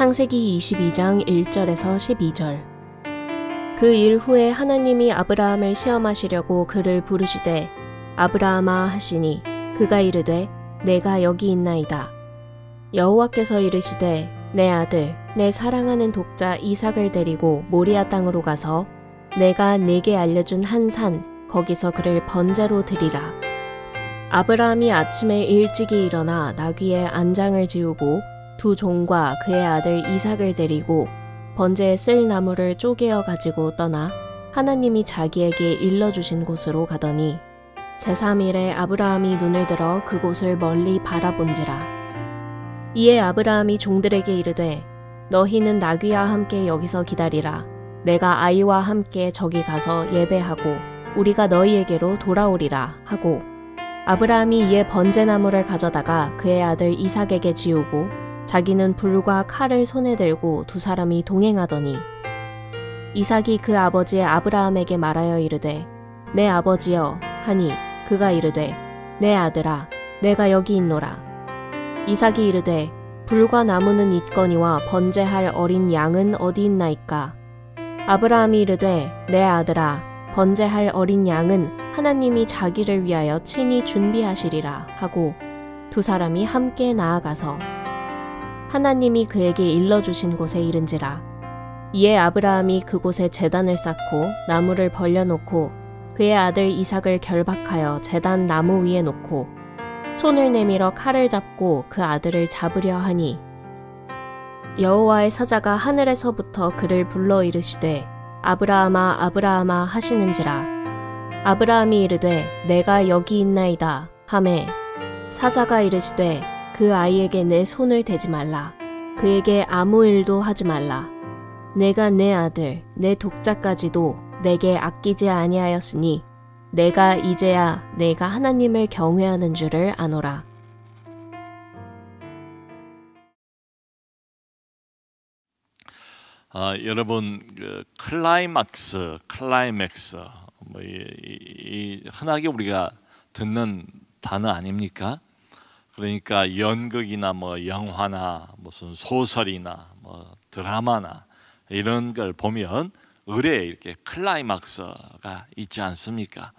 창세기 22장 1절에서 12절. 그 일 후에 하나님이 아브라함을 시험하시려고 그를 부르시되 아브라함아 하시니 그가 이르되 내가 여기 있나이다. 여호와께서 이르시되 내 아들 내 사랑하는 독자 이삭을 데리고 모리아 땅으로 가서 내가 네게 알려준 한 산 거기서 그를 번제로 드리라. 아브라함이 아침에 일찍이 일어나 나귀의 안장을 지우고 두 종과 그의 아들 이삭을 데리고 번제에 쓸 나무를 쪼개어 가지고 떠나 하나님이 자기에게 일러주신 곳으로 가더니 제3일에 아브라함이 눈을 들어 그곳을 멀리 바라본지라. 이에 아브라함이 종들에게 이르되 너희는 나귀와 함께 여기서 기다리라. 내가 아이와 함께 저기 가서 예배하고 우리가 너희에게로 돌아오리라 하고 아브라함이 이에 번제나무를 가져다가 그의 아들 이삭에게 지우고 자기는 불과 칼을 손에 들고 두 사람이 동행하더니 이삭이 그 아버지 아브라함에게 말하여 이르되 내 아버지여 하니 그가 이르되 내 아들아 내가 여기 있노라. 이삭이 이르되 불과 나무는 있거니와 번제할 어린 양은 어디 있나이까. 아브라함이 이르되 내 아들아 번제할 어린 양은 하나님이 자기를 위하여 친히 준비하시리라 하고 두 사람이 함께 나아가서 하나님이 그에게 일러주신 곳에 이른지라. 이에 아브라함이 그곳에 제단을 쌓고 나무를 벌려놓고 그의 아들 이삭을 결박하여 제단 나무 위에 놓고 손을 내밀어 칼을 잡고 그 아들을 잡으려 하니 여호와의 사자가 하늘에서부터 그를 불러 이르시되 아브라함아 아브라함아 하시는지라. 아브라함이 이르되 내가 여기 있나이다 하매 사자가 이르시되 그 아이에게 내 손을 대지 말라. 그에게 아무 일도 하지 말라. 내가 내 아들 내 독자까지도 내게 아끼지 아니하였으니 내가 이제야 내가 하나님을 경외하는 줄을 아노라. 여러분 클라이맥스 흔하게 우리가 듣는 단어 아닙니까? 그러니까 연극이나 영화나 무슨 소설이나 드라마나 이런 걸 보면 의뢰에 이렇게 클라이막스가 있지 않습니까?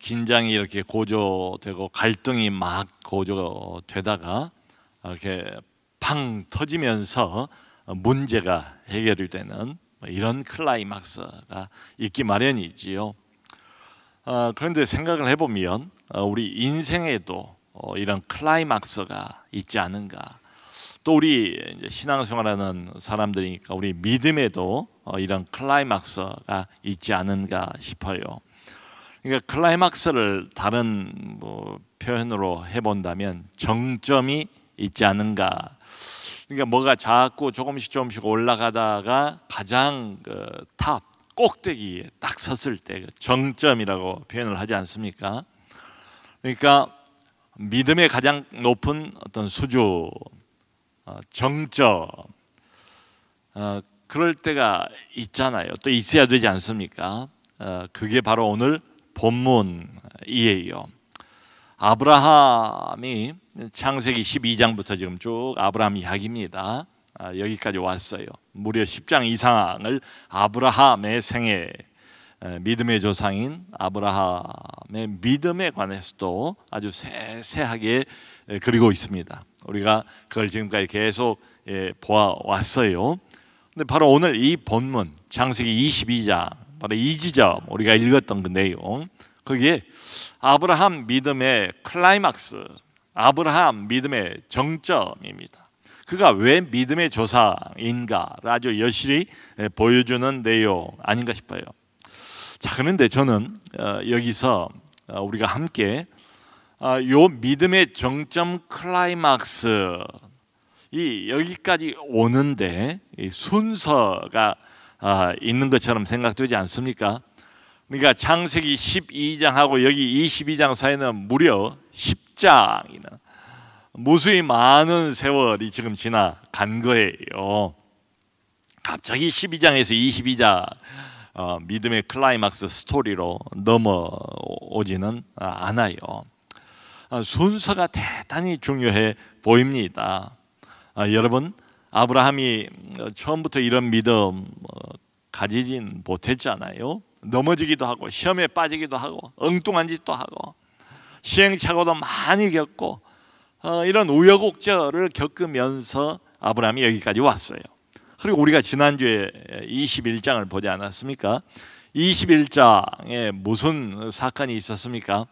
긴장이 이렇게 고조되고 갈등이 막 고조되다가 이렇게 팡 터지면서 문제가 해결이 되는 이런 클라이막스가 있기 마련이지요. 그런데 생각을 해보면 우리 인생에도 이런 클라이막스가 있지 않은가. 또 우리 신앙생활하는 사람들이니까 우리 믿음에도 이런 클라이막스가 있지 않은가 싶어요. 그러니까 클라이막스를 다른 표현으로 해본다면 정점이 있지 않은가. 그러니까 뭐가 자꾸 조금씩 올라가다가 가장 탑 꼭대기에 딱 섰을 때 정점이라고 표현을 하지 않습니까? 그러니까 믿음의 가장 높은 어떤 수준, 정점, 그럴 때가 있잖아요. 또 있어야 되지 않습니까? 그게 바로 오늘 본문이에요. 아브라함이 창세기 12장부터 지금 쭉 아브라함 이야기입니다. 여기까지 왔어요. 무려 10장 이상을 아브라함의 생애, 믿음의 조상인 아브라함의 믿음에 관해서도 아주 세세하게 그리고 있습니다. 우리가 그걸 지금까지 계속 보아왔어요. 근데 바로 오늘 이 본문 창세기 22장 바로 이 지점 우리가 읽었던 그 내용, 거기에 아브라함 믿음의 클라이막스, 아브라함 믿음의 정점입니다. 그가 왜 믿음의 조상인가를 아주 여실히 보여주는 내용 아닌가 싶어요. 자, 그런데 저는 여기서 우리가 함께 요 믿음의 정점 클라이막스 이 여기까지 오는데 이 순서가 있는 것처럼 생각되지 않습니까? 그러니까 창세기 12장하고 여기 22장 사이는 무려 10장이나 무수히 많은 세월이 지금 지나간 거예요. 갑자기 12장에서 22장 믿음의 클라이막스 스토리로 넘어오지는 않아요. 순서가 대단히 중요해 보입니다. 여러분, 아브라함이 처음부터 이런 믿음 가지진 못했잖아요. 넘어지기도 하고 시험에 빠지기도 하고 엉뚱한 짓도 하고 시행착오도 많이 겪고 이런 우여곡절을 겪으면서 아브라함이 여기까지 왔어요. 그리고 우리가 지난주에 21장을 보지 않았습니까? 21장에 무슨 사건이 있었습니까?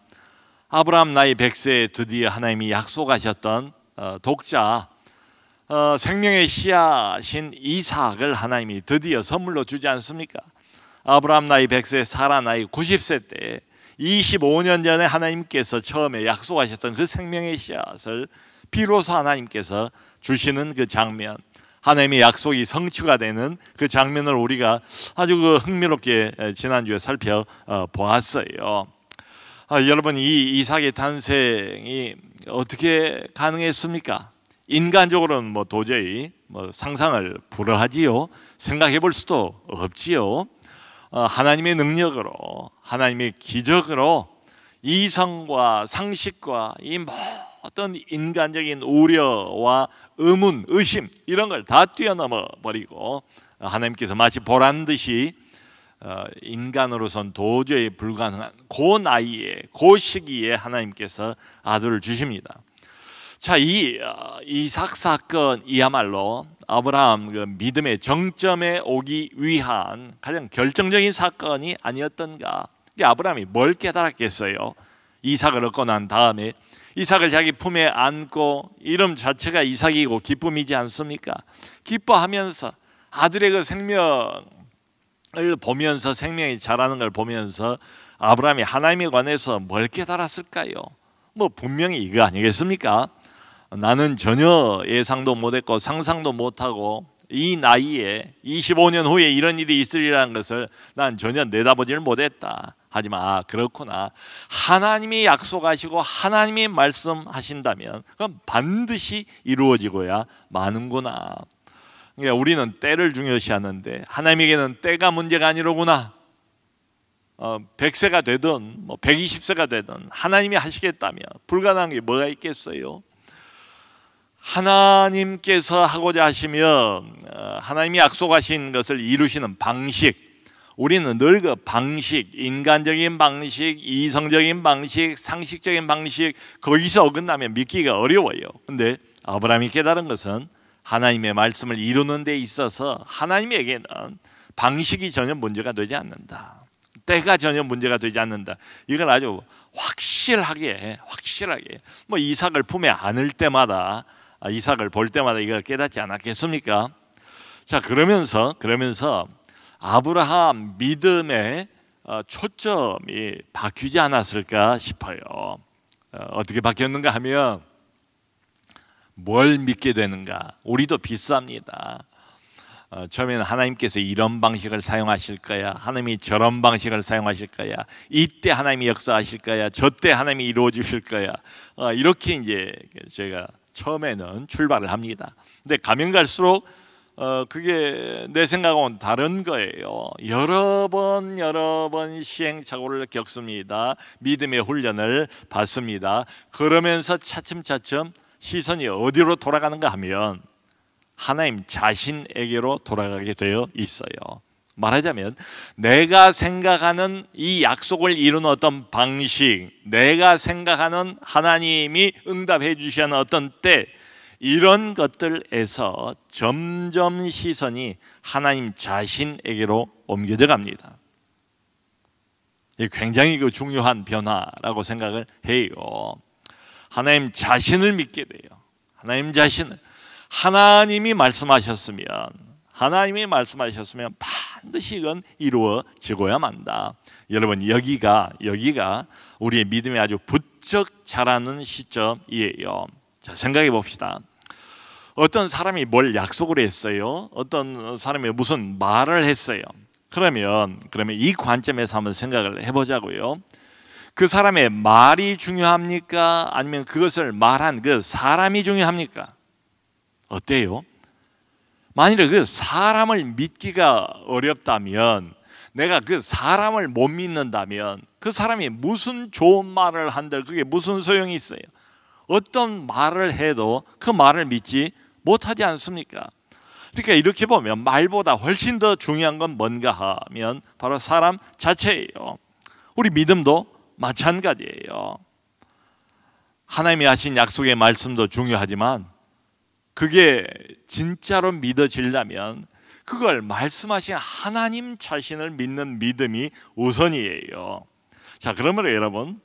아브라함 나이 100세에 드디어 하나님이 약속하셨던 독자 생명의 씨앗인 이삭을 하나님이 드디어 선물로 주지 않습니까? 아브라함 나이 100세, 사라 나이 90세 때 25년 전에 하나님께서 처음에 약속하셨던 그 생명의 씨앗을 비로소 하나님께서 주시는 그 장면, 하나님의 약속이 성취가 되는 그 장면을 우리가 아주 흥미롭게 지난주에 살펴보았어요. 여러분, 이 이삭의 탄생이 어떻게 가능했습니까? 인간적으로는 도저히 상상을 불허하지요. 생각해 볼 수도 없지요. 하나님의 능력으로, 하나님의 기적으로 이성과 상식과 이 모든 인간적인 우려와 의문, 의심 이런 걸 다 뛰어넘어 버리고 하나님께서 마치 보란 듯이 인간으로선 도저히 불가능한 그 나이에, 그 시기에 하나님께서 아들을 주십니다. 자, 이 이삭 사건이야말로 아브라함 그 믿음의 정점에 오기 위한 가장 결정적인 사건이 아니었던가. 아브라함이 뭘 깨달았겠어요? 이삭을 얻고 난 다음에 이삭을 자기 품에 안고 이름 자체가 이삭이고 기쁨이지 않습니까? 기뻐하면서 아들의 그 생명을 보면서, 생명이 자라는 걸 보면서 아브라함이 하나님에 관해서 뭘 깨달았을까요? 분명히 이거 아니겠습니까? 나는 전혀 예상도 못했고 상상도 못하고 이 나이에 25년 후에 이런 일이 있으리라는 것을 난 전혀 내다보지를 못했다. 하지만 그렇구나, 하나님이 약속하시고 하나님이 말씀하신다면 그럼 반드시 이루어지고야 마는구나. 그러니까 우리는 때를 중요시하는데 하나님에게는 때가 문제가 아니로구나. 100세가 되든 120세가 되든 하나님이 하시겠다면 불가능한 게 뭐가 있겠어요? 하나님께서 하고자 하시면 하나님이 약속하신 것을 이루시는 방식, 우리는 늘 그 방식, 인간적인 방식, 이성적인 방식, 상식적인 방식, 거기서 어긋나면 믿기가 어려워요. 근데 아브라함이 깨달은 것은 하나님의 말씀을 이루는 데 있어서 하나님에게는 방식이 전혀 문제가 되지 않는다. 때가 전혀 문제가 되지 않는다. 이걸 아주 확실하게 이삭을 품에 안을 때마다, 이삭을 볼 때마다 이걸 깨닫지 않았겠습니까? 자, 그러면서 아브라함 믿음의 초점이 바뀌지 않았을까 싶어요. 어떻게 바뀌었는가 하면 뭘 믿게 되는가? 우리도 비쌉니다. 처음에는 하나님께서 이런 방식을 사용하실 거야, 하나님이 저런 방식을 사용하실 거야, 이때 하나님이 역사하실 거야, 저때 하나님이 이루어 주실 거야, 이렇게 이제 제가 처음에는 출발을 합니다. 근데 가면 갈수록 그게 내 생각하고는 다른 거예요. 여러 번 시행착오를 겪습니다. 믿음의 훈련을 받습니다. 그러면서 차츰차츰 시선이 어디로 돌아가는가 하면 하나님 자신에게로 돌아가게 되어 있어요. 말하자면 내가 생각하는 이 약속을 이루는 어떤 방식, 내가 생각하는 하나님이 응답해 주시는 어떤 때, 이런 것들에서 점점 시선이 하나님 자신에게로 옮겨져 갑니다. 이게 굉장히 중요한 변화라고 생각을 해요. 하나님 자신을 믿게 돼요. 하나님 자신을, 하나님이 말씀하셨으면 반드시 이건 이루어지고야 만다. 여러분, 여기가 우리의 믿음이 아주 부쩍 자라는 시점이에요. 자, 생각해 봅시다. 어떤 사람이 뭘 약속을 했어요. 어떤 사람이 무슨 말을 했어요. 그러면 이 관점에서 한번 생각을 해보자고요. 그 사람의 말이 중요합니까? 아니면 그것을 말한 그 사람이 중요합니까? 어때요? 만일에 그 사람을 믿기가 어렵다면, 내가 그 사람을 못 믿는다면 그 사람이 무슨 좋은 말을 한들 그게 무슨 소용이 있어요? 어떤 말을 해도 그 말을 믿지 못하지 않습니까? 그러니까 이렇게 보면 말보다 훨씬 더 중요한 건 뭔가 하면 바로 사람 자체예요. 우리 믿음도 마찬가지예요. 하나님이 하신 약속의 말씀도 중요하지만 그게 진짜로 믿어지려면 그걸 말씀하신 하나님 자신을 믿는 믿음이 우선이에요. 자, 그러므로 여러분,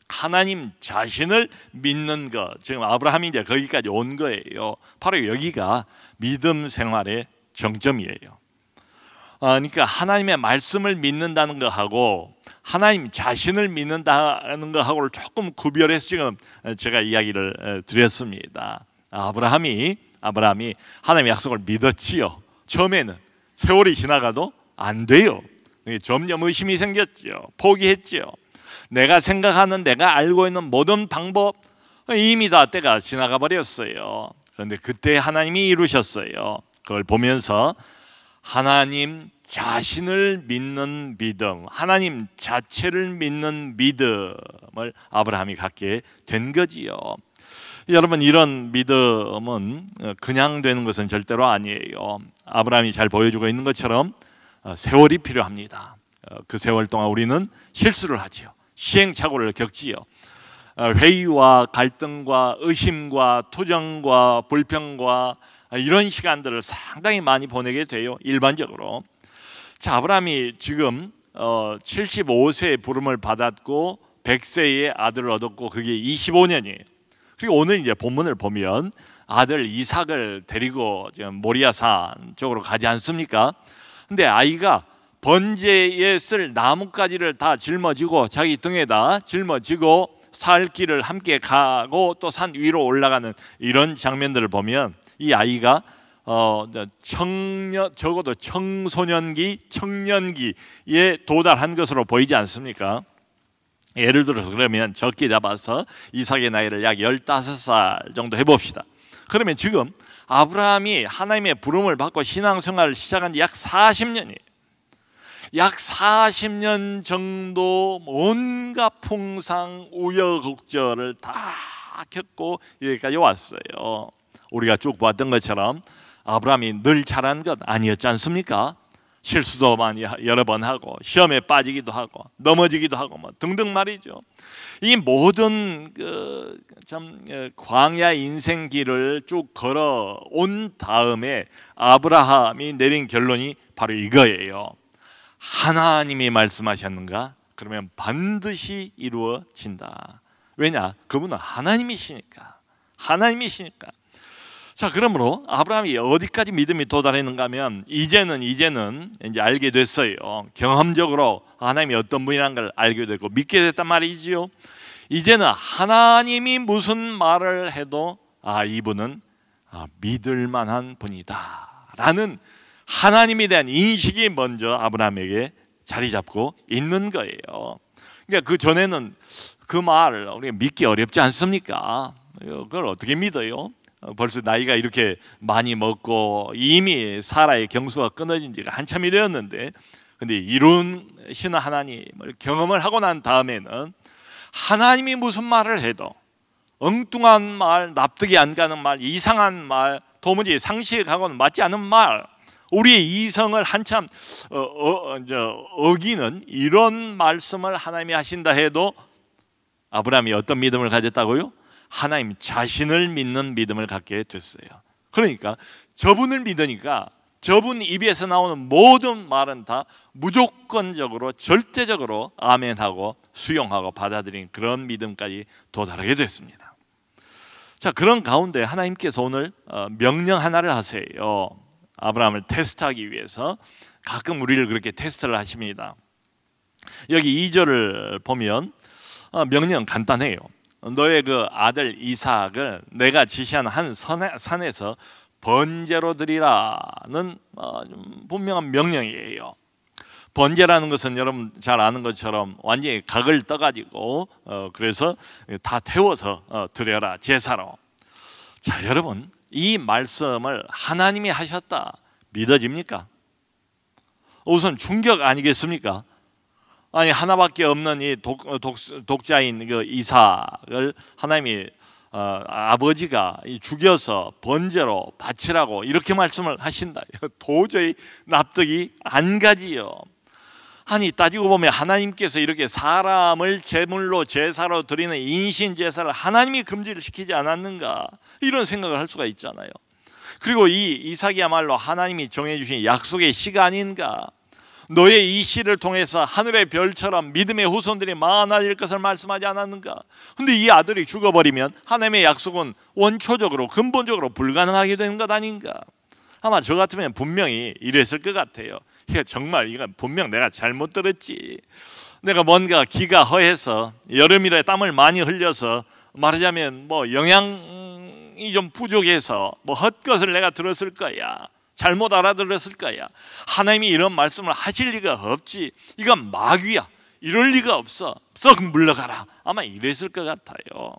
하나님 자신을 믿는 것, 지금 아브라함이 이제 거기까지 온 거예요. 바로 여기가 믿음 생활의 정점이에요. 그러니까 하나님의 말씀을 믿는다는 것하고 하나님 자신을 믿는다는 것하고를 조금 구별해서 지금 제가 이야기를 드렸습니다. 아브라함이 하나님의 약속을 믿었지요. 처음에는 세월이 지나가도 안 돼요. 점점 의심이 생겼죠. 포기했죠. 내가 생각하는, 내가 알고 있는 모든 방법 이미 다 때가 지나가 버렸어요. 그런데 그때 하나님이 이루셨어요. 그걸 보면서 하나님 자신을 믿는 믿음, 하나님 자체를 믿는 믿음을 아브라함이 갖게 된 거지요. 여러분, 이런 믿음은 그냥 되는 것은 절대로 아니에요. 아브라함이 잘 보여주고 있는 것처럼 세월이 필요합니다. 그 세월 동안 우리는 실수를 하지요. 시행착오를 겪지요. 회의와 갈등과 의심과 투정과 불평과 이런 시간들을 상당히 많이 보내게 돼요. 일반적으로. 자, 아브라함이 지금 75세의 부름을 받았고 100세의 아들을 얻었고 그게 25년이에요. 그리고 오늘 이제 본문을 보면 아들 이삭을 데리고 지금 모리아산 쪽으로 가지 않습니까? 근데 아이가 번제에 쓸 나뭇가지를 다 짊어지고 자기 등에다 짊어지고 살 길을 함께 가고 또 산 위로 올라가는 이런 장면들을 보면 이 아이가 적어도 청소년기, 청년기에 도달한 것으로 보이지 않습니까? 예를 들어서 그러면 적게 잡아서 이삭의 나이를 약 15살 정도 해봅시다. 그러면 지금 아브라함이 하나님의 부름을 받고 신앙생활을 시작한 지 약 40년이에요. 약 40년 정도 온갖 풍상, 우여곡절을 다 겪고 여기까지 왔어요. 우리가 쭉 봤던 것처럼 아브라함이 늘 잘한 것 아니었지 않습니까? 실수도 많이 여러 번 하고 시험에 빠지기도 하고 넘어지기도 하고 뭐 등등 말이죠. 이 모든 광야 인생길을 쭉 걸어온 다음에 아브라함이 내린 결론이 바로 이거예요. 하나님이 말씀하셨는가? 그러면 반드시 이루어진다. 왜냐? 그분은 하나님이시니까. 자, 그러므로 아브라함이 어디까지 믿음이 도달했는가 하면 이제는 이제 알게 됐어요. 경험적으로 하나님이 어떤 분이라는 걸 알게 됐고 믿게 됐단 말이지요. 이제는 하나님이 무슨 말을 해도 이분은 믿을 만한 분이다 라는 하나님에 대한 인식이 먼저 아브라함에게 자리 잡고 있는 거예요. 그러니까 그 전에는 그 말을 우리가 믿기 어렵지 않습니까? 그걸 어떻게 믿어요? 벌써 나이가 이렇게 많이 먹고 이미 사라의 경수가 끊어진 지가 한참이 되었는데, 근데 이루시는 하나님을 경험을 하고 난 다음에는 하나님이 무슨 말을 해도 엉뚱한 말, 납득이 안 가는 말, 이상한 말, 도무지 상식하고는 맞지 않은 말, 우리의 이성을 한참 어기는 이런 말씀을 하나님이 하신다 해도 아브라함이 어떤 믿음을 가졌다고요? 하나님 자신을 믿는 믿음을 갖게 됐어요. 그러니까 저분을 믿으니까 저분 입에서 나오는 모든 말은 다 무조건적으로 절대적으로 아멘하고 수용하고 받아들인 그런 믿음까지 도달하게 됐습니다. 자, 그런 가운데 하나님께서 오늘 명령 하나를 하세요. 아브라함을 테스트하기 위해서 가끔 우리를 그렇게 테스트를 하십니다. 여기 2절을 보면 명령은 간단해요. 너의 그 아들 이삭을 내가 지시한 한 산에서 번제로 드리라는 분명한 명령이에요. 번제라는 것은 여러분 잘 아는 것처럼 완전히 각을 떠가지고 그래서 다 태워서 드려라, 제사로. 자, 여러분, 이 말씀을 하나님이 하셨다 믿어집니까? 우선 충격 아니겠습니까? 아니, 하나밖에 없는 이 독자인 그 이삭을 하나님이 아버지가 죽여서 번제로 바치라고 이렇게 말씀을 하신다. 도저히 납득이 안 가지요. 아니 따지고 보면 하나님께서 이렇게 사람을 제물로 제사로 드리는 인신 제사를 하나님이 금지를 시키지 않았는가, 이런 생각을 할 수가 있잖아요. 그리고 이 이삭이야말로 하나님이 정해주신 약속의 씨가 아닌가. 너의 이 씨를 통해서 하늘의 별처럼 믿음의 후손들이 많아질 것을 말씀하지 않았는가. 근데 이 아들이 죽어버리면 하나님의 약속은 원초적으로 근본적으로 불가능하게 되는 것 아닌가. 아마 저 같으면 분명히 이랬을 것 같아요. 이건 분명 내가 잘못 들었지. 내가 뭔가 기가 허해서 여름이라 땀을 많이 흘려서 말하자면 뭐 영양이 좀 부족해서 뭐 헛것을 내가 들었을 거야. 잘못 알아들었을 거야. 하나님이 이런 말씀을 하실 리가 없지. 이건 마귀야. 이럴 리가 없어. 썩 물러가라. 아마 이랬을 것 같아요.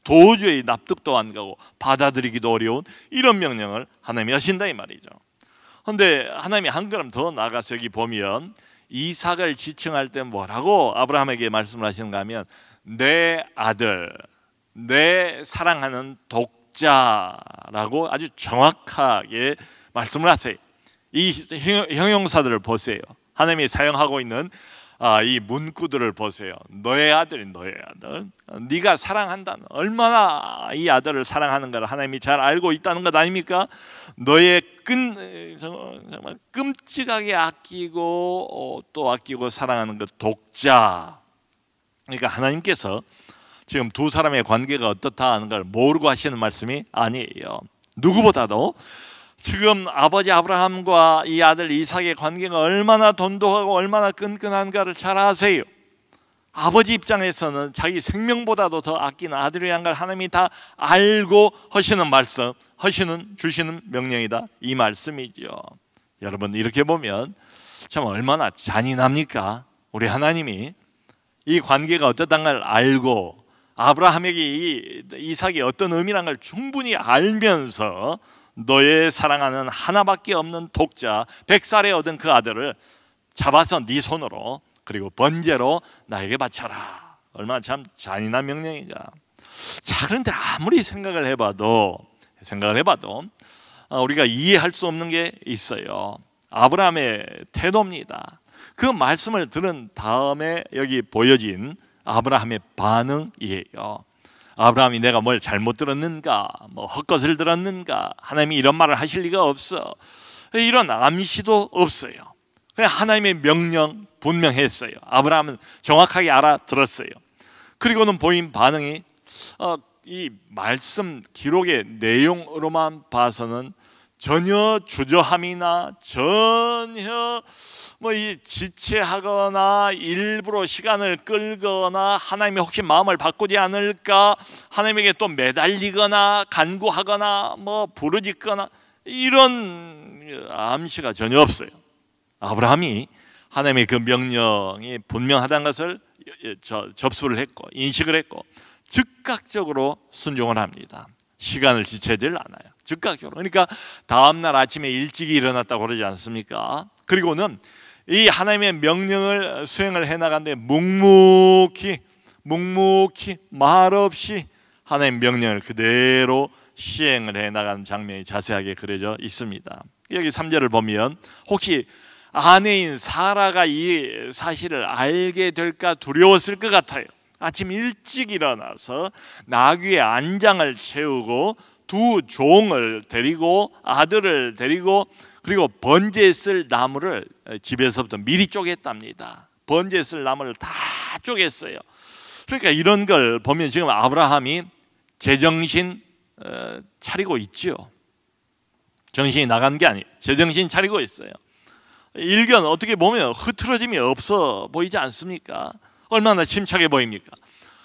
도저히 납득도 안 가고 받아들이기도 어려운 이런 명령을 하나님이 하신다 이 말이죠. 그런데 하나님이 한 걸음 더 나가서 여기 보면 이삭을 지칭할 때 뭐라고 아브라함에게 말씀을 하시는가 하면 내 아들, 내 사랑하는 독자라고 아주 정확하게 말씀을 하세요. 이 형용사들을 보세요. 하나님이 사용하고 있는 이 문구들을 보세요. 너의 아들이 너의 아들, 네가 사랑한다는, 얼마나 이 아들을 사랑하는 걸 하나님이 잘 알고 있다는 것 아닙니까? 너의 정말 끔찍하게 아끼고 또 아끼고 사랑하는 것 독자. 그러니까 하나님께서 지금 두 사람의 관계가 어떻다 하는 걸 모르고 하시는 말씀이 아니에요. 누구보다도 지금 아버지 아브라함과 이 아들 이삭의 관계가 얼마나 돈독하고 얼마나 끈끈한가를 잘 아세요. 아버지 입장에서는 자기 생명보다도 더 아끼는 아들이란 걸 하나님이 다 알고 하시는 말씀, 주시는 명령이다 이 말씀이죠. 여러분 이렇게 보면 참 얼마나 잔인합니까? 우리 하나님이 이 관계가 어떻다는 걸 알고 아브라함에게 이삭이 어떤 의미란 걸 충분히 알면서 너의 사랑하는 하나밖에 없는 독자 100살에 얻은 그 아들을 잡아서 네 손으로 그리고 번제로 나에게 바쳐라. 얼마나 참 잔인한 명령인가. 자, 그런데 아무리 생각을 해봐도 우리가 이해할 수 없는 게 있어요. 아브라함의 태도입니다. 그 말씀을 들은 다음에 여기 보여진 아브라함의 반응이에요. 아브라함이 내가 뭘 잘못 들었는가, 뭐 헛것을 들었는가, 하나님이 이런 말을 하실 리가 없어, 이런 암시도 없어요. 그냥 하나님의 명령 분명했어요. 아브라함은 정확하게 알아들었어요. 그리고는 보인 반응이 이 말씀 기록의 내용으로만 봐서는 전혀 주저함이나 전혀 이 지체하거나 일부러 시간을 끌거나 하나님이 혹시 마음을 바꾸지 않을까, 하나님에게 또 매달리거나 간구하거나 부르짖거나 이런 암시가 전혀 없어요. 아브라함이 하나님의 그 명령이 분명하다는 것을 접수를 했고 인식을 했고 즉각적으로 순종을 합니다. 시간을 지체질 않아요. 즉각적으로. 그러니까 다음날 아침에 일찍 일어났다고 그러지 않습니까? 그리고는 이 하나님의 명령을 수행을 해나가는데 묵묵히 말없이 하나님의 명령을 그대로 시행을 해나가는 장면이 자세하게 그려져 있습니다. 여기 3절을 보면 혹시 아내인 사라가 이 사실을 알게 될까 두려웠을 것 같아요. 아침 일찍 일어나서 나귀의 안장을 채우고 두 종을 데리고 아들을 데리고 그리고 번제에 쓸 나무를 집에서부터 미리 쪼갰답니다. 번제에 쓸 나무를 다 쪼갰어요. 그러니까 이런 걸 보면 지금 아브라함이 제정신 차리고 있죠. 정신이 나간 게 아니에요. 제정신 차리고 있어요. 일견 어떻게 보면 흐트러짐이 없어 보이지 않습니까? 얼마나 침착해 보입니까?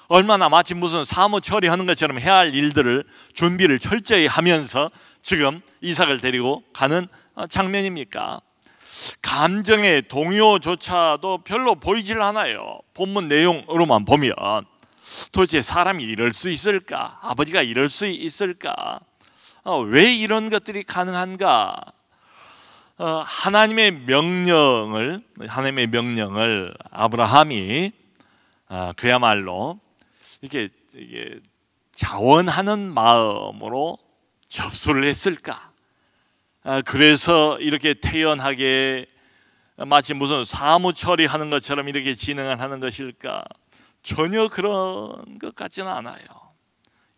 얼마나 마치 무슨 사무 처리하는 것처럼 해야 할 일들을 준비를 철저히 하면서 지금 이삭을 데리고 가는 장면입니까? 감정의 동요조차도 별로 보이질 않아요. 본문 내용으로만 보면 도대체 사람이 이럴 수 있을까? 아버지가 이럴 수 있을까? 왜 이런 것들이 가능한가? 하나님의 명령을 아브라함이 그야말로 이게 자원하는 마음으로 접수를 했을까? 그래서 이렇게 태연하게 마치 무슨 사무 처리하는 것처럼 이렇게 진행을 하는 것일까? 전혀 그런 것 같지는 않아요.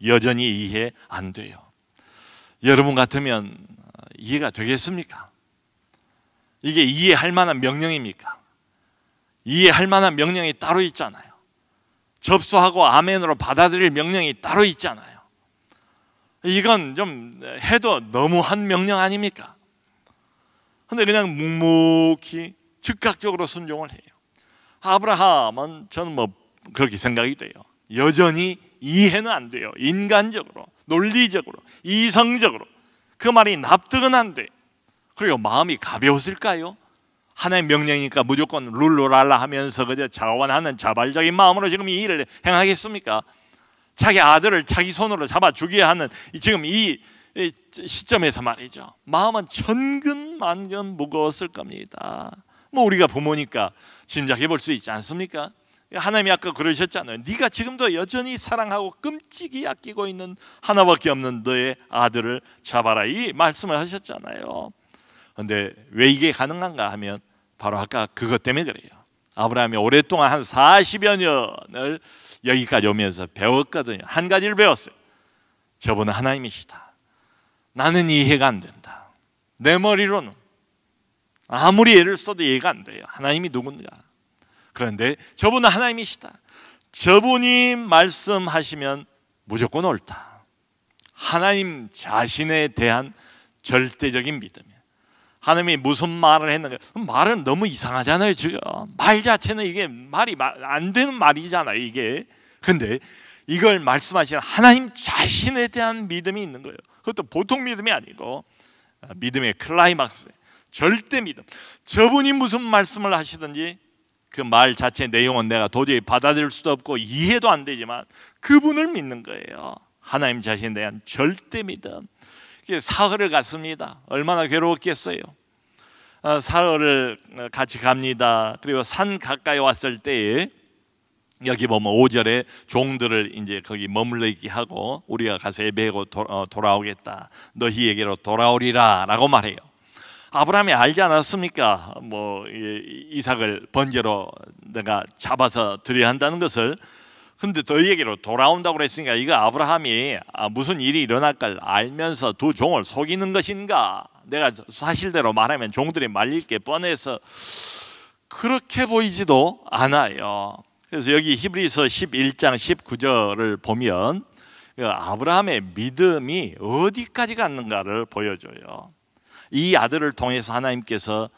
여전히 이해 안 돼요. 여러분 같으면 이해가 되겠습니까? 이게 이해할 만한 명령입니까? 이해할 만한 명령이 따로 있잖아요. 접수하고 아멘으로 받아들일 명령이 따로 있잖아요. 이건 좀 해도 너무한 명령 아닙니까? 근데 그냥 묵묵히 즉각적으로 순종을 해요. 아브라함은 저는 뭐 그렇게 생각이 돼요. 여전히 이해는 안 돼요. 인간적으로, 논리적으로, 이성적으로 그 말이 납득은 안 돼. 그리고 마음이 가벼웠을까요? 하나의 명령이니까 무조건 룰루랄라 하면서 그저 자원하는 자발적인 마음으로 지금 이 일을 행하겠습니까? 자기 아들을 자기 손으로 잡아 죽여야 하는 지금 이 시점에서 말이죠. 마음은 천근만근 무거웠을 겁니다. 뭐 우리가 부모니까 짐작해 볼 수 있지 않습니까? 하나님이 아까 그러셨잖아요. 네가 지금도 여전히 사랑하고 끔찍이 아끼고 있는 하나밖에 없는 너의 아들을 잡아라, 이 말씀을 하셨잖아요. 그런데 왜 이게 가능한가 하면 바로 아까 그것 때문에 그래요. 아브라함이 오랫동안 한 40여 년을 여기까지 오면서 배웠거든요. 한 가지를 배웠어요. 저분은 하나님이시다. 나는 이해가 안 된다. 내 머리로는 아무리 애를 써도 이해가 안 돼요. 하나님이 누군가. 그런데 저분은 하나님이시다. 저분이 말씀하시면 무조건 옳다. 하나님 자신에 대한 절대적인 믿음이에요. 하나님이 무슨 말을 했는가? 말은 너무 이상하잖아요. 지금 말 자체는 이게 말이 안 되는 말이잖아요, 이게. 근데 이걸 말씀하시는 하나님 자신에 대한 믿음이 있는 거예요. 그것도 보통 믿음이 아니고 믿음의 클라이막스, 절대 믿음. 저분이 무슨 말씀을 하시든지 그 말 자체의 내용은 내가 도저히 받아들일 수도 없고 이해도 안 되지만 그분을 믿는 거예요. 하나님 자신에 대한 절대 믿음. 사흘을 갔습니다. 얼마나 괴로웠겠어요. 사흘을 같이 갑니다. 그리고 산 가까이 왔을 때에 여기 보면 5절에 종들을 이제 거기 머물러 있게 하고 우리가 가서 예배하고 돌아오겠다. 너희에게로 돌아오리라 라고 말해요. 아브라함이 알지 않았습니까? 뭐 이삭을 번제로 내가 잡아서 드려야 한다는 것을. 근데 너희에게로 돌아온다고 그랬으니까 이거 아브라함이 무슨 일이 일어날 걸 알면서 두 종을 속이는 것인가? 내가 사실대로 말하면 종들이 말릴 게 뻔해서 그렇게 보이지도 않아요. 그래서 여기 히브리서 11장 19절을 보면 아브라함의 믿음이 어디까지 갔는가를 보여줘요. 이 아들을 통해서 하나님께서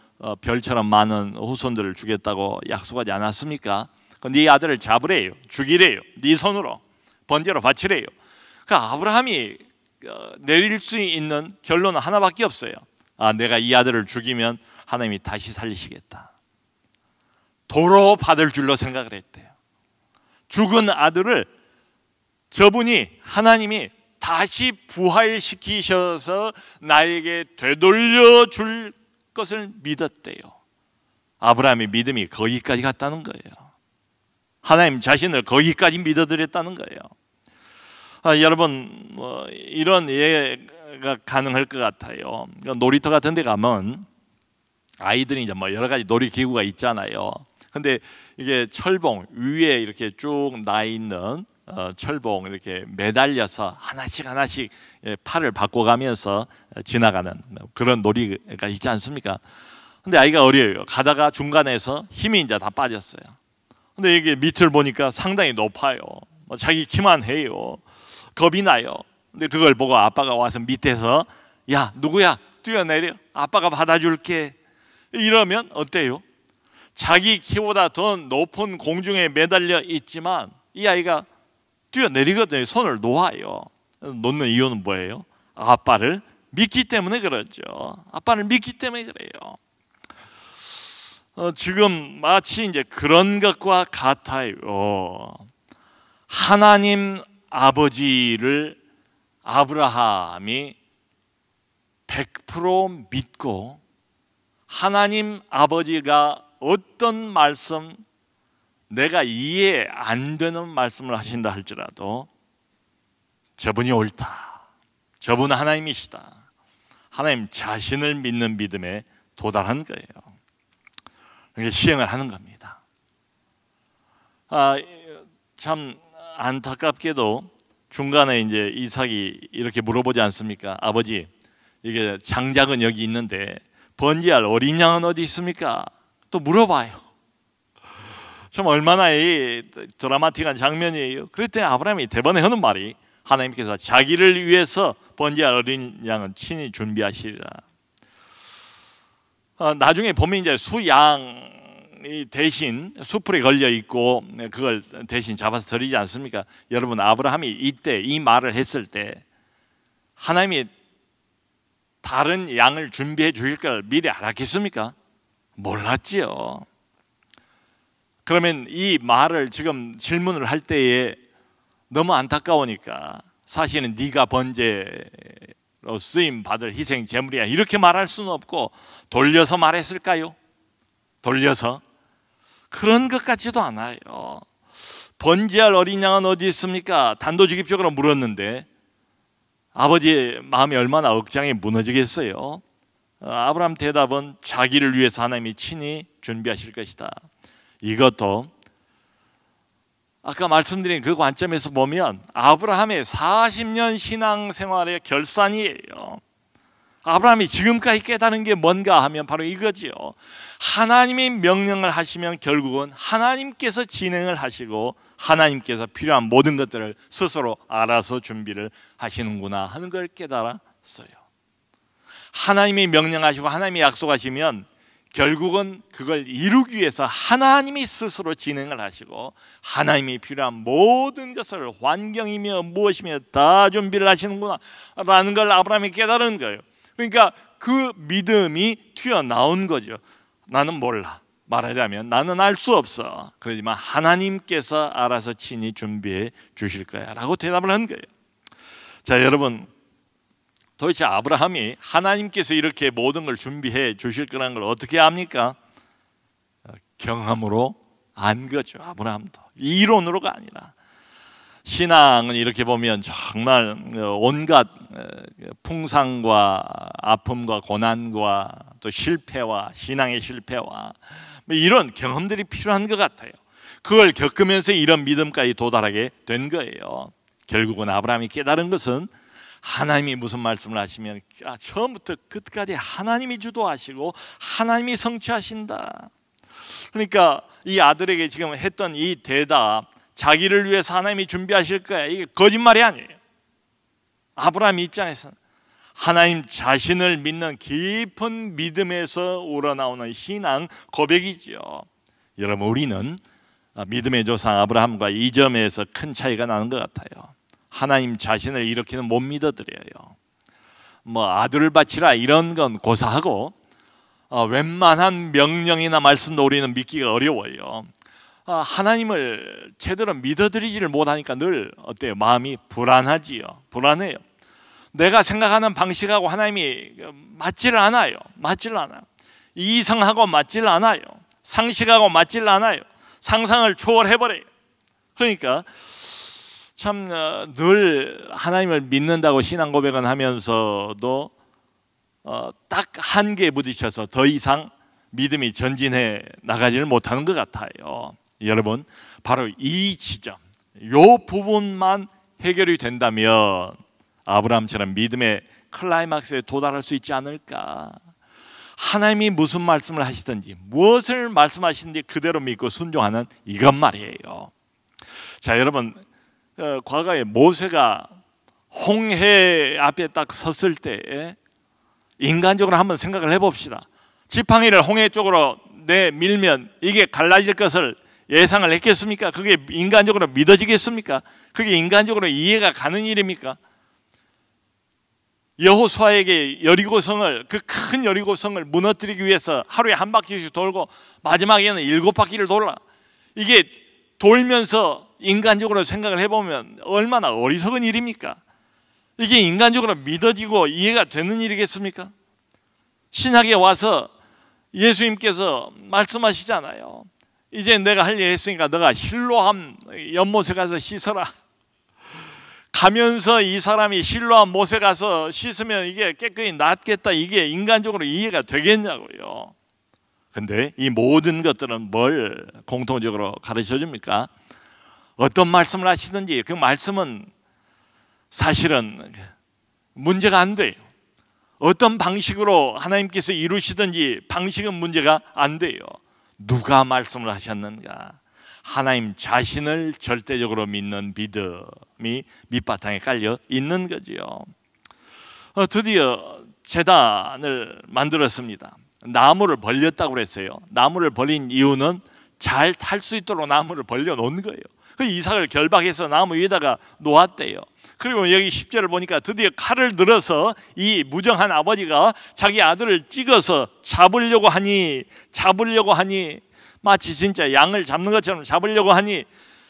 별처럼 많은 후손들을 주겠다고 약속하지 않았습니까? 네 아들을 잡으래요. 죽이래요. 네 손으로 번제로 바치래요. 그러니까 아브라함이 내릴 수 있는 결론은 하나밖에 없어요. 내가 이 아들을 죽이면 하나님이 다시 살리시겠다. 도로 받을 줄로 생각을 했대요. 죽은 아들을 저분이 하나님이 다시 부활시키셔서 나에게 되돌려 줄 것을 믿었대요. 아브라함의 믿음이 거기까지 갔다는 거예요. 하나님 자신을 거기까지 믿어드렸다는 거예요. 여러분 이런 예가 가능할 것 같아요. 놀이터 같은 데 가면 아이들이 이제 뭐 여러 가지 놀이기구가 있잖아요. 근데 이게 철봉 위에 이렇게 쭉 나 있는 철봉 이렇게 매달려서 하나씩 팔을 바꿔가면서 지나가는 그런 놀이가 있지 않습니까? 근데 아이가 어려요. 가다가 중간에서 힘이 이제 다 빠졌어요. 근데 이게 밑을 보니까 상당히 높아요. 자기 키만 해요. 겁이 나요. 근데 그걸 보고 아빠가 와서 밑에서 야 누구야 뛰어내려 아빠가 받아줄게 이러면 어때요? 자기 키보다 더 높은 공중에 매달려 있지만 이 아이가 뛰어내리거든요. 손을 놓아요. 놓는 이유는 뭐예요? 아빠를 믿기 때문에 그렇죠. 아빠를 믿기 때문에 그래요. 지금 마치 이제 그런 것과 같아요. 하나님 아버지를 아브라함이 100% 믿고 하나님 아버지가 어떤 말씀 내가 이해 안 되는 말씀을 하신다 할지라도 저분이 옳다. 저분은 하나님이시다. 하나님 자신을 믿는 믿음에 도달한 거예요. 그렇게 시행을 하는 겁니다. 참 안타깝게도 중간에 이제 이삭이 이렇게 물어보지 않습니까? 아버지, 이게 장작은 여기 있는데 번제할 어린 양은 어디 있습니까? 또 물어봐요. 참 얼마나 이 드라마틱한 장면이에요. 그랬더니 아브라함이 대번에 하는 말이, 하나님께서 자기를 위해서 번제할 어린 양은 친히 준비하시리라. 나중에 보면 이제 수양이 대신 수풀에 걸려 있고 그걸 대신 잡아서 드리지 않습니까? 여러분, 아브라함이 이때 이 말을 했을 때 하나님이 다른 양을 준비해 주실 걸 미리 알았겠습니까? 몰랐지요. 그러면 이 말을 지금 질문을 할 때에 너무 안타까우니까, 사실은 네가 번제로 쓰임 받을 희생 제물이야, 이렇게 말할 수는 없고 돌려서 말했을까요? 돌려서? 그런 것 같지도 않아요. 번제할 어린 양은 어디 있습니까? 단도직입적으로 물었는데 아버지의 마음이 얼마나 억장이 무너지겠어요. 아브라함 대답은 자기를 위해서 하나님이 친히 준비하실 것이다. 이것도 아까 말씀드린 그 관점에서 보면 아브라함의 40년 신앙생활의 결산이에요. 아브라함이 지금까지 깨달은 게 뭔가 하면 바로 이거지요. 하나님이 명령을 하시면 결국은 하나님께서 진행을 하시고 하나님께서 필요한 모든 것들을 스스로 알아서 준비를 하시는구나 하는 걸 깨달았어요. 하나님이 명령하시고 하나님이 약속하시면 결국은 그걸 이루기 위해서 하나님이 스스로 진행을 하시고 하나님이 필요한 모든 것을 환경이며 무엇이며 다 준비를 하시는구나 라는 걸 아브라함이 깨달은 거예요. 그러니까 그 믿음이 튀어나온 거죠. 나는 몰라. 말하자면 나는 알 수 없어. 그렇지만 하나님께서 알아서 친히 준비해 주실 거야 라고 대답을 한 거예요. 자, 여러분, 도대체 아브라함이 하나님께서 이렇게 모든 걸 준비해 주실 거라는 걸 어떻게 압니까? 경험으로 안 거죠. 아브라함도 이론으로가 아니라. 신앙은 이렇게 보면 정말 온갖 풍상과 아픔과 고난과 또 실패와 신앙의 실패와 이런 경험들이 필요한 것 같아요. 그걸 겪으면서 이런 믿음까지 도달하게 된 거예요. 결국은 아브라함이 깨달은 것은 하나님이 무슨 말씀을 하시면 처음부터 끝까지 하나님이 주도하시고 하나님이 성취하신다. 그러니까 이 아들에게 지금 했던 이 대답, 자기를 위해서 하나님이 준비하실 거야, 이게 거짓말이 아니에요. 아브라함 입장에서는 하나님 자신을 믿는 깊은 믿음에서 우러나오는 신앙 고백이죠. 여러분, 우리는 믿음의 조상 아브라함과 이 점에서 큰 차이가 나는 것 같아요. 하나님 자신을 이렇게는 못 믿어드려요. 아들을 바치라 이런 건 고사하고 웬만한 명령이나 말씀도 우리는 믿기가 어려워요. 하나님을 제대로 믿어드리지를 못하니까 늘 어때요? 마음이 불안하지요. 불안해요. 내가 생각하는 방식하고 하나님이 맞지를 않아요. 이성하고 맞지를 않아요. 상식하고 맞지를 않아요. 상상을 초월해버려요. 그러니까 참 늘 하나님을 믿는다고 신앙 고백은 하면서도 딱 한계에 부딪혀서 더 이상 믿음이 전진해 나가지를 못하는 것 같아요. 여러분, 바로 이 지점, 이 부분만 해결이 된다면 아브라함처럼 믿음의 클라이막스에 도달할 수 있지 않을까. 하나님이 무슨 말씀을 하시든지 무엇을 말씀하시든지 그대로 믿고 순종하는 이것 말이에요. 자, 여러분, 과거에 모세가 홍해 앞에 딱 섰을 때 인간적으로 한번 생각을 해봅시다. 지팡이를 홍해 쪽으로 내밀면 이게 갈라질 것을 예상을 했겠습니까? 그게 인간적으로 믿어지겠습니까? 그게 인간적으로 이해가 가는 일입니까? 여호수아에게 여리고성을, 그 큰 여리고성을 무너뜨리기 위해서 하루에 한 바퀴씩 돌고 마지막에는 7바퀴를 돌아. 이게 돌면서 인간적으로 생각을 해보면 얼마나 어리석은 일입니까? 이게 인간적으로 믿어지고 이해가 되는 일이겠습니까? 신학에 와서 예수님께서 말씀하시잖아요. 이제 내가 할 일 했으니까 너가 실로암 연못에 가서 씻어라. 가면서 이 사람이 실로암 못에 가서 씻으면 이게 깨끗이 낫겠다, 이게 인간적으로 이해가 되겠냐고요. 근데 이 모든 것들은 뭘 공통적으로 가르쳐 줍니까? 어떤 말씀을 하시든지 그 말씀은 사실은 문제가 안 돼요. 어떤 방식으로 하나님께서 이루시든지 방식은 문제가 안 돼요. 누가 말씀을 하셨는가? 하나님 자신을 절대적으로 믿는 믿음이 밑바탕에 깔려 있는 거지요. 드디어 제단을 만들었습니다. 나무를 벌렸다고 그랬어요. 나무를 벌린 이유는 잘 탈 수 있도록 나무를 벌려 놓은 거예요. 그 이삭을 결박해서 나무 위에다가 놓았대요. 그리고 여기 10절을 보니까 드디어 칼을 들어서 이 무정한 아버지가 자기 아들을 찍어서 잡으려고 하니 마치 진짜 양을 잡는 것처럼 잡으려고 하니,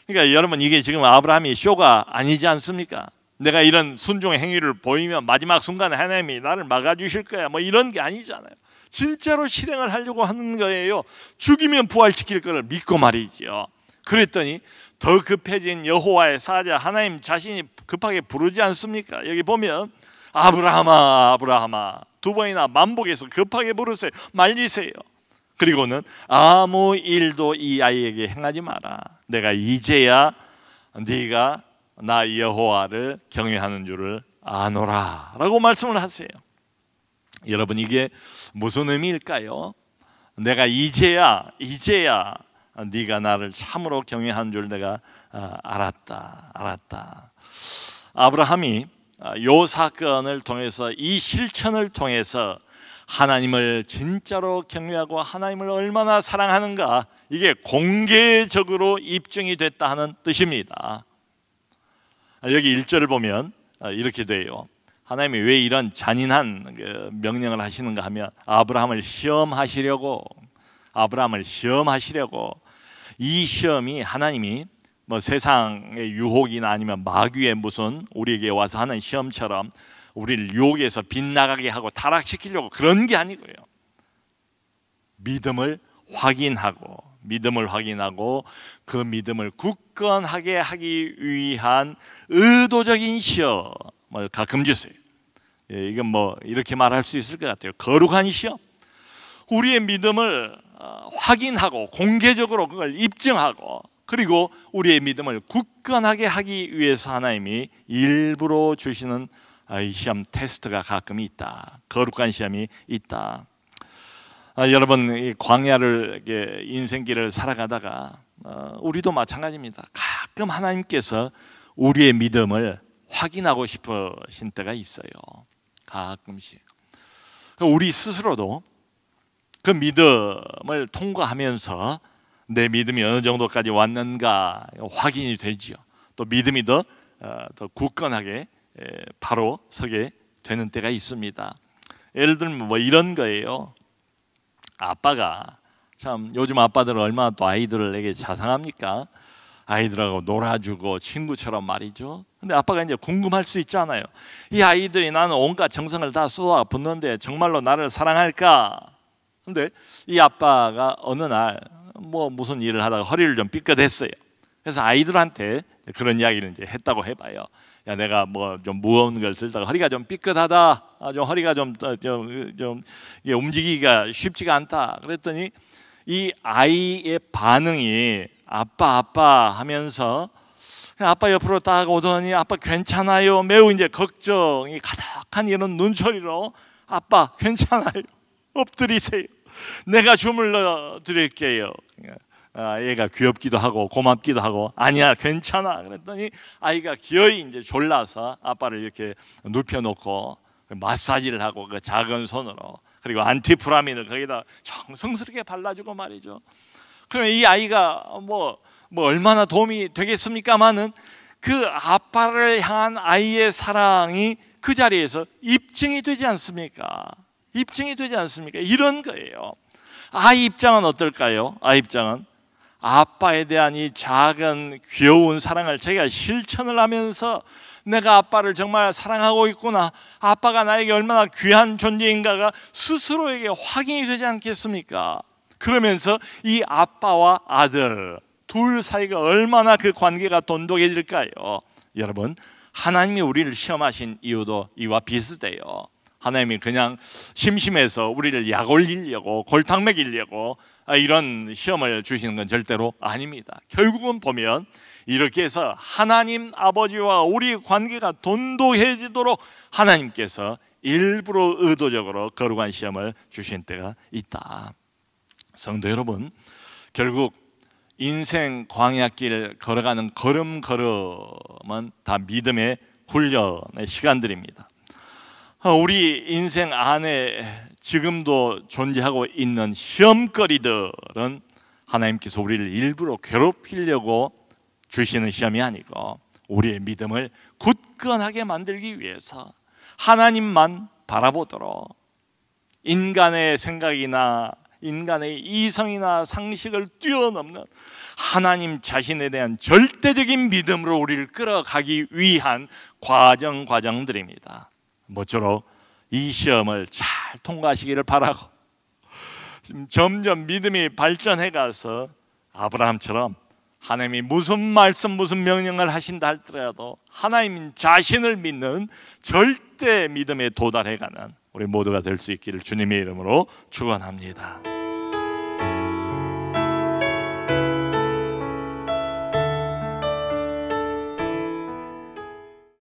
그러니까 여러분 이게 지금 아브라함이 쇼가 아니지 않습니까? 내가 이런 순종의 행위를 보이면 마지막 순간에 하나님이 나를 막아주실 거야, 뭐 이런 게 아니잖아요. 진짜로 실행을 하려고 하는 거예요. 죽이면 부활시킬 것을 믿고 말이죠. 그랬더니 더 급해진 여호와의 사자 하나님 자신이 급하게 부르지 않습니까? 여기 보면 아브라함아 아브라함아 두 번이나 반복해서 급하게 부르세요. 말리세요. 그리고는 아무 일도 이 아이에게 행하지 마라. 내가 이제야 네가 나 여호와를 경외하는 줄을 아노라 라고 말씀을 하세요. 여러분 이게 무슨 의미일까요? 내가 이제야 네가 나를 참으로 경외하는 줄 내가 알았다. 아브라함이 이 사건을 통해서, 이 실천을 통해서 하나님을 진짜로 경외하고 하나님을 얼마나 사랑하는가, 이게 공개적으로 입증이 됐다 하는 뜻입니다. 여기 1절을 보면 이렇게 돼요. 하나님이 왜 이런 잔인한 명령을 하시는가 하면 아브라함을 시험하시려고, 이 시험이 하나님이 뭐 세상의 유혹이나 아니면 마귀의 무슨 우리에게 와서 하는 시험처럼 우리를 유혹에서 빗나가게 하고 타락시키려고 그런 게 아니고요. 믿음을 확인하고 그 믿음을 굳건하게 하기 위한 의도적인 시험을 가끔 주세요. 이건 뭐 이렇게 말할 수 있을 것 같아요. 거룩한 시험. 우리의 믿음을 확인하고 공개적으로 그걸 입증하고, 그리고 우리의 믿음을 굳건하게 하기 위해서 하나님이 일부러 주시는 시험, 테스트가 가끔 있다. 거룩한 시험이 있다. 여러분 이 광야를 인생길을 살아가다가 우리도 마찬가지입니다. 가끔 하나님께서 우리의 믿음을 확인하고 싶으신 때가 있어요. 가끔씩. 우리 스스로도 그 믿음을 통과하면서 내 믿음이 어느 정도까지 왔는가 확인이 되지요. 또 믿음이 더 굳건하게 바로 서게 되는 때가 있습니다. 예를 들면 뭐 이런 거예요. 아빠가, 참 요즘 아빠들은 얼마나 또 아이들에게 자상합니까? 아이들하고 놀아주고 친구처럼 말이죠. 근데 아빠가 이제 궁금할 수 있잖아요. 이 아이들이 나는 온갖 정성을 다 쏟아붓는데 정말로 나를 사랑할까? 근데 이 아빠가 어느 날 뭐 무슨 일을 하다가 허리를 좀 삐끗했어요. 그래서 아이들한테 그런 이야기를 이제 했다고 해봐요. 야, 내가 뭐 좀 무거운 걸 들다가 허리가 좀 삐끗하다, 좀 허리가 좀 움직이기가 쉽지가 않다. 그랬더니 이 아이의 반응이 아빠 하면서 아빠 옆으로 딱 오더니 아빠 괜찮아요, 매우 이제 걱정이 가득한 이런 눈초리로 아빠 괜찮아요, 엎드리세요, 내가 주물러 드릴게요. 얘가 귀엽기도 하고 고맙기도 하고 아니야 괜찮아. 그랬더니 아이가 기어이 이제 졸라서 아빠를 이렇게 눕혀놓고 마사지를 하고 그 작은 손으로, 그리고 안티프라민을 거기다 정성스럽게 발라주고 말이죠. 그러면 이 아이가 뭐 얼마나 도움이 되겠습니까마는 그 아빠를 향한 아이의 사랑이 그 자리에서 입증이 되지 않습니까? 이런 거예요. 아이 입장은 어떨까요? 아이 입장은 아빠에 대한 이 작은 귀여운 사랑을 자기가 실천을 하면서 내가 아빠를 정말 사랑하고 있구나, 아빠가 나에게 얼마나 귀한 존재인가가 스스로에게 확인이 되지 않겠습니까? 그러면서 이 아빠와 아들 둘 사이가 얼마나 그 관계가 돈독해질까요? 여러분, 하나님이 우리를 시험하신 이유도 이와 비슷해요. 하나님이 그냥 심심해서 우리를 약 올리려고 골탕 먹이려고 이런 시험을 주시는 건 절대로 아닙니다. 결국은 보면 이렇게 해서 하나님 아버지와 우리 관계가 돈독해지도록 하나님께서 일부러 의도적으로 거룩한 시험을 주신 때가 있다. 성도 여러분, 결국 인생 광야길 걸어가는 걸음걸음은 다 믿음의 훈련의 시간들입니다. 우리 인생 안에 지금도 존재하고 있는 시험거리들은 하나님께서 우리를 일부러 괴롭히려고 주시는 시험이 아니고 우리의 믿음을 굳건하게 만들기 위해서 하나님만 바라보도록, 인간의 생각이나 인간의 이성이나 상식을 뛰어넘는 하나님 자신에 대한 절대적인 믿음으로 우리를 끌어가기 위한 과정들입니다. 모쪼록 이 시험을 잘 통과하시기를 바라고, 점점 믿음이 발전해 가서 아브라함처럼 하나님이 무슨 말씀 무슨 명령을 하신다 할지라도 하나님 자신을 믿는 절대 믿음에 도달해 가는 우리 모두가 될 수 있기를 주님의 이름으로 축원합니다.